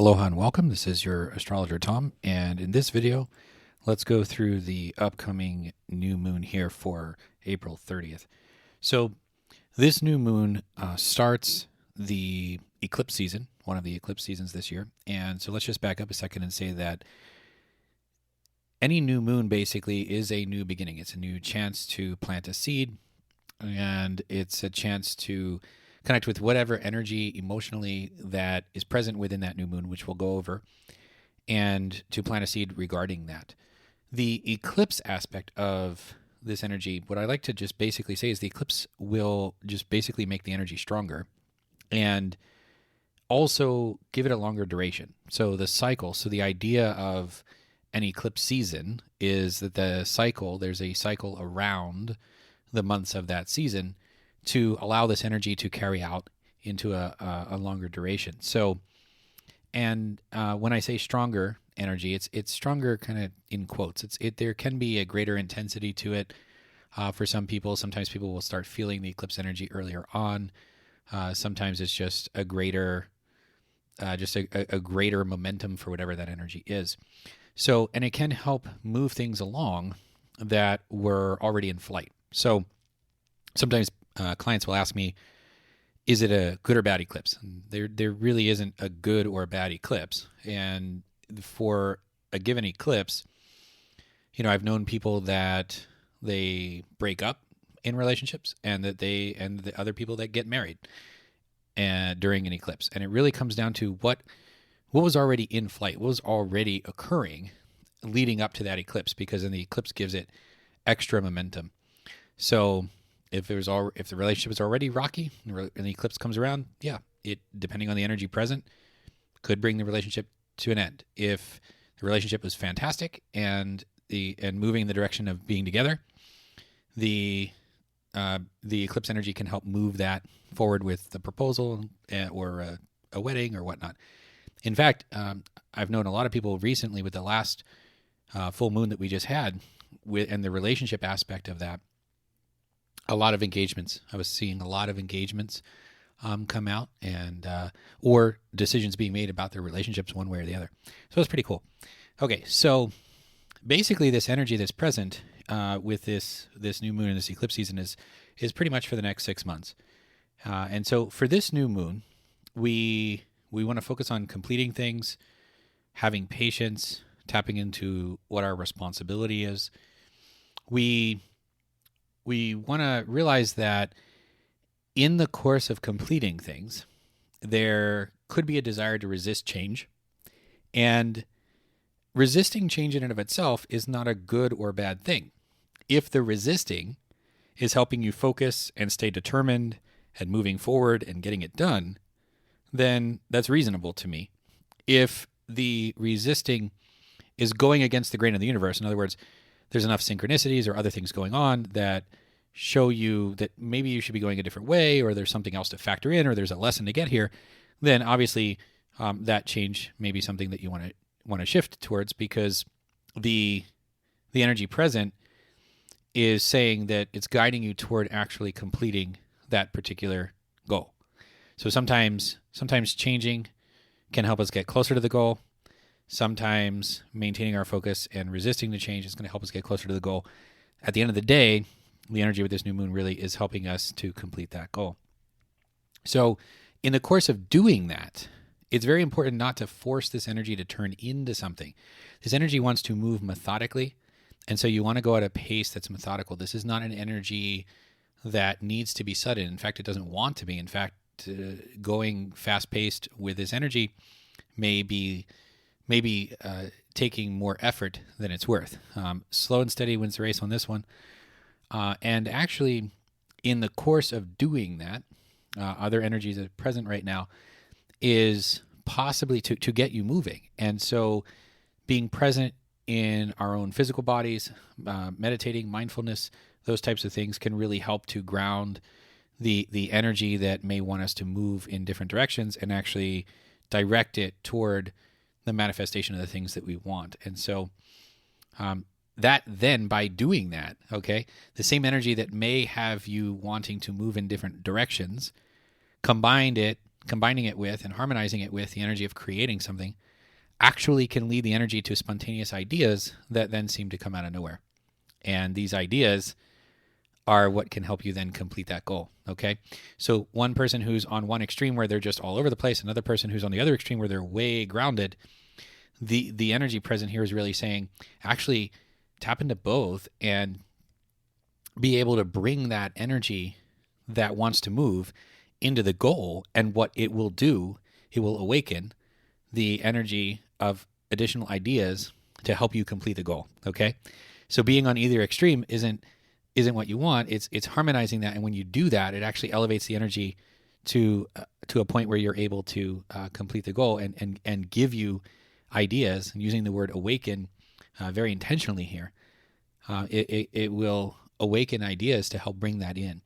Aloha and welcome. This is your astrologer Tom, and in this video, let's go through the upcoming new moon here for April 30th. So this new moon starts the eclipse season, one of the eclipse seasons this year. And so let's just back up a second and say that any new moon basically is a new beginning. It's a new chance to plant a seed, and it's a chance to connect with whatever energy emotionally that is present within that new moon, which we'll go over, and to plant a seed regarding that. The eclipse aspect of this energy, what I like to just basically say is the eclipse will just basically make the energy stronger and also give it a longer duration. So the cycle, so the idea of an eclipse season is that there's a cycle around the months of that season to allow this energy to carry out into a longer duration. So, and when I say stronger energy, it's stronger kind of in quotes. There can be a greater intensity to it for some people. Sometimes people will start feeling the eclipse energy earlier on. Sometimes it's just a greater, a greater momentum for whatever that energy is. So, and it can help move things along that were already in flight. So sometimes clients will ask me, is it a good or bad eclipse? And there really isn't a good or bad eclipse. And for a given eclipse, I've known people that they break up in relationships and the other people that get married during an eclipse. And it really comes down to what was already in flight, what was already occurring leading up to that eclipse, because then the eclipse gives it extra momentum. So if the relationship is already rocky and the eclipse comes around, it, depending on the energy present, could bring the relationship to an end. If the relationship was fantastic and moving in the direction of being together, the eclipse energy can help move that forward with the proposal or a wedding or whatnot. In fact, I've known a lot of people recently with the last full moon that we just had, and the relationship aspect of that. A lot of engagements. I was seeing a lot of engagements come out, and or decisions being made about their relationships one way or the other. So it's pretty cool. Okay, so basically this energy that's present with this new moon and this eclipse season is pretty much for the next 6 months. And so for this new moon, we want to focus on completing things, having patience, tapping into what our responsibility is. We want to realize that in the course of completing things, there could be a desire to resist change. And resisting change in and of itself is not a good or bad thing. If the resisting is helping you focus and stay determined and moving forward and getting it done, then that's reasonable to me. If the resisting is going against the grain of the universe, in other words, there's enough synchronicities or other things going on that show you that maybe you should be going a different way, or there's something else to factor in, or there's a lesson to get here, then obviously that change may be something that you want to shift towards, because the energy present is saying that it's guiding you toward actually completing that particular goal. So sometimes changing can help us get closer to the goal. Sometimes maintaining our focus and resisting the change is going to help us get closer to the goal. At the end of the day, the energy with this new moon really is helping us to complete that goal. So in the course of doing that, it's very important not to force this energy to turn into something. This energy wants to move methodically, and so you want to go at a pace that's methodical. This is not an energy that needs to be sudden. In fact, it doesn't want to be. In fact, going fast-paced with this energy may be taking more effort than it's worth. Slow and steady wins the race on this one. And actually, in the course of doing that, other energies that are present right now is possibly to get you moving. And so being present in our own physical bodies, meditating, mindfulness, those types of things can really help to ground the energy that may want us to move in different directions and actually direct it toward the manifestation of the things that we want. And so that then, by doing that, okay, the same energy that may have you wanting to move in different directions, combined it combining it with and harmonizing it with the energy of creating something actually can lead the energy to spontaneous ideas that then seem to come out of nowhere. And these ideas are what can help you then complete that goal. Okay. So one person who's on one extreme where they're just all over the place, another person who's on the other extreme where they're way grounded, the energy present here is really saying, actually tap into both and be able to bring that energy that wants to move into the goal. And what it will do, it will awaken the energy of additional ideas to help you complete the goal. Okay. So being on either extreme isn't what you want. It's harmonizing that. And when you do that, it actually elevates the energy to a point where you're able to complete the goal and give you ideas. And using the word awaken very intentionally here, it will awaken ideas to help bring that in.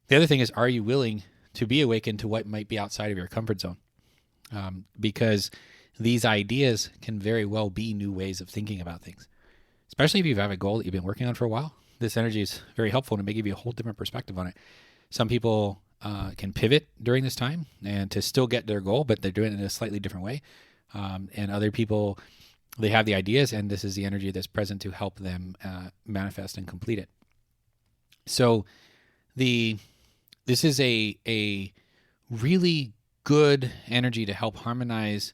The other thing is, are you willing to be awakened to what might be outside of your comfort zone? Because these ideas can very well be new ways of thinking about things, especially if you have a goal that you've been working on for a while. This energy is very helpful and it may give you a whole different perspective on it. Some people can pivot during this time and to still get their goal, but they're doing it in a slightly different way. And other people, they have the ideas, and this is the energy that's present to help them manifest and complete it. So this is a really good energy to help harmonize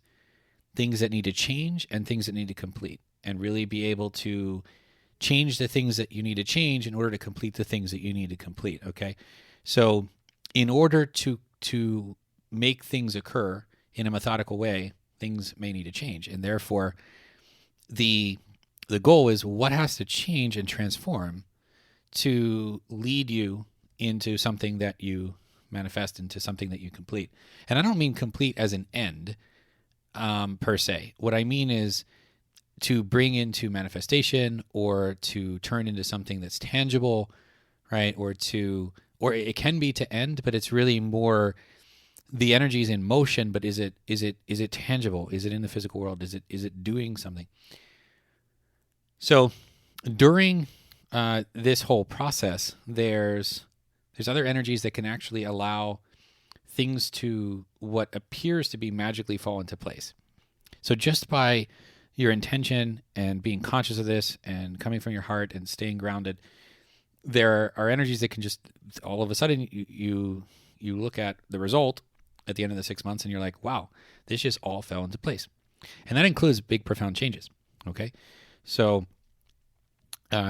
things that need to change and things that need to complete, and really be able to change the things that you need to change in order to complete the things that you need to complete. Okay. So in order to make things occur in a methodical way, things may need to change. And therefore the goal is what has to change and transform to lead you into something that you manifest, into something that you complete. And I don't mean complete as an end per se. What I mean is to bring into manifestation, or to turn into something that's tangible, right? Or it can be to end, but it's really more the energy is in motion, but is it tangible? Is it in the physical world? Is it doing something? So during this whole process, there's other energies that can actually allow things to what appears to be magically fall into place. So just by your intention and being conscious of this and coming from your heart and staying grounded, there are energies that can just all of a sudden you look at the result at the end of the 6 months and you're like, wow, this just all fell into place. And that includes big, profound changes. Okay. So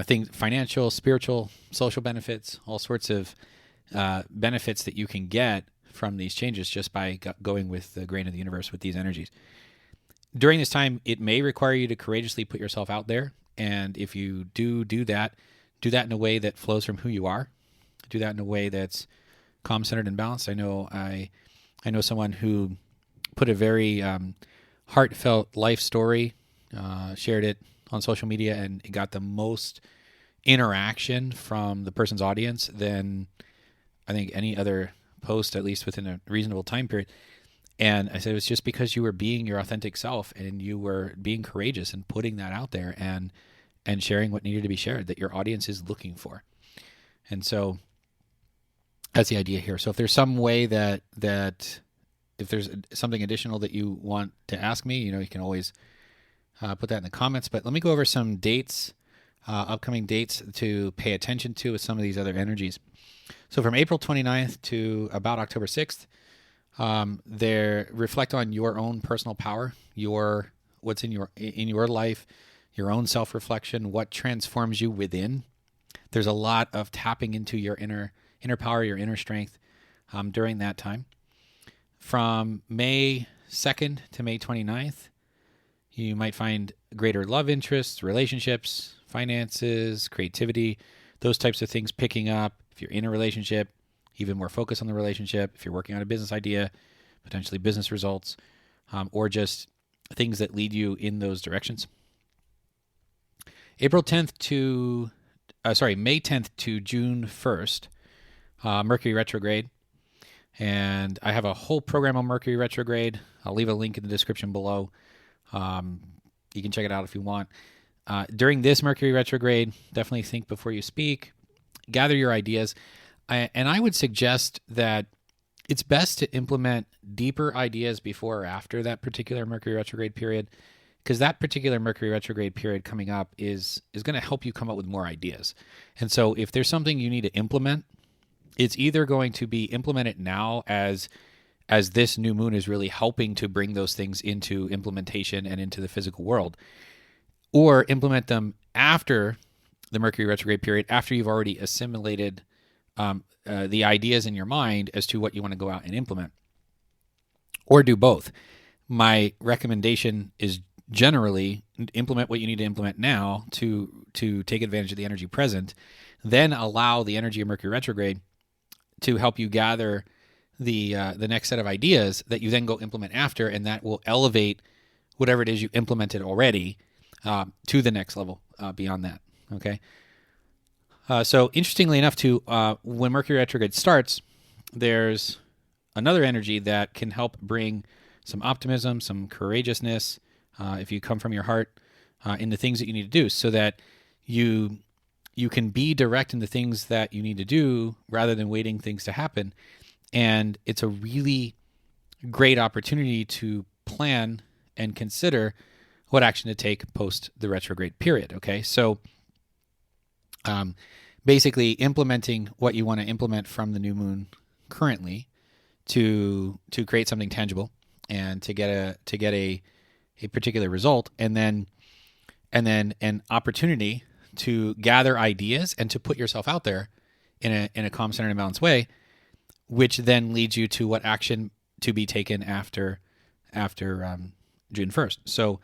things, financial, spiritual, social benefits, all sorts of benefits that you can get from these changes just by going with the grain of the universe with these energies. During this time, it may require you to courageously put yourself out there. And if you do that in a way that flows from who you are. Do that in a way that's calm, centered, and balanced. I know someone who put a very heartfelt life story, shared it on social media, and it got the most interaction from the person's audience than I think any other post, at least within a reasonable time period. And I said, it was just because you were being your authentic self and you were being courageous and putting that out there and sharing what needed to be shared that your audience is looking for. And so that's the idea here. So if there's some way that if there's something additional that you want to ask me, you can always put that in the comments. But let me go over some dates, upcoming dates to pay attention to with some of these other energies. So from April 29th to about October 6th, there reflect on your own personal power, what's in your life, your own self-reflection, what transforms you within. There's a lot of tapping into your inner power, your inner strength during that time. From May 2nd to May 29th, you might find greater love interests, relationships, finances, creativity, those types of things picking up. If you're in a relationship, even more focus on the relationship. If you're working on a business idea, potentially business results, or just things that lead you in those directions. May 10th to June 1st, Mercury Retrograde. And I have a whole program on Mercury Retrograde. I'll leave a link in the description below. You can check it out if you want. During this Mercury Retrograde, definitely think before you speak. Gather your ideas. And I would suggest that it's best to implement deeper ideas before or after that particular Mercury retrograde period, because that particular Mercury retrograde period coming up is going to help you come up with more ideas. And so if there's something you need to implement, it's either going to be implemented now as this new moon is really helping to bring those things into implementation and into the physical world, or implement them after the Mercury retrograde period, after you've already assimilated the ideas in your mind as to what you want to go out and implement, or do both. My recommendation is generally implement what you need to implement now to take advantage of the energy present, then allow the energy of Mercury retrograde to help you gather the next set of ideas that you then go implement after, and that will elevate whatever it is you implemented already to the next level beyond that. Okay. So interestingly enough, too, when Mercury retrograde starts, there's another energy that can help bring some optimism, some courageousness, if you come from your heart, in the things that you need to do, so that you can be direct in the things that you need to do rather than waiting things to happen. And it's a really great opportunity to plan and consider what action to take post the retrograde period. Okay, so basically implementing what you want to implement from the new moon currently to create something tangible and to get a particular result, and then an opportunity to gather ideas and to put yourself out there in a calm, centered, and balanced way, which then leads you to what action to be taken after June 1st. So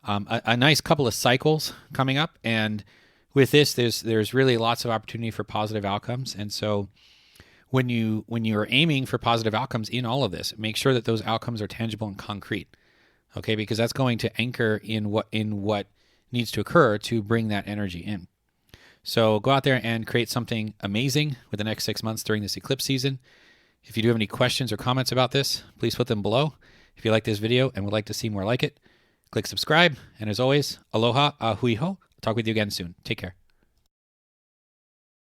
a nice couple of cycles coming up, and with this, there's really lots of opportunity for positive outcomes. And so when you are aiming for positive outcomes in all of this, make sure that those outcomes are tangible and concrete. Okay, because that's going to anchor in what needs to occur to bring that energy in. So go out there and create something amazing with the next 6 months during this eclipse season. If you do have any questions or comments about this, please put them below. If you like this video and would like to see more like it, click subscribe. And as always, aloha, ahui ho. Talk with you again soon. Take care.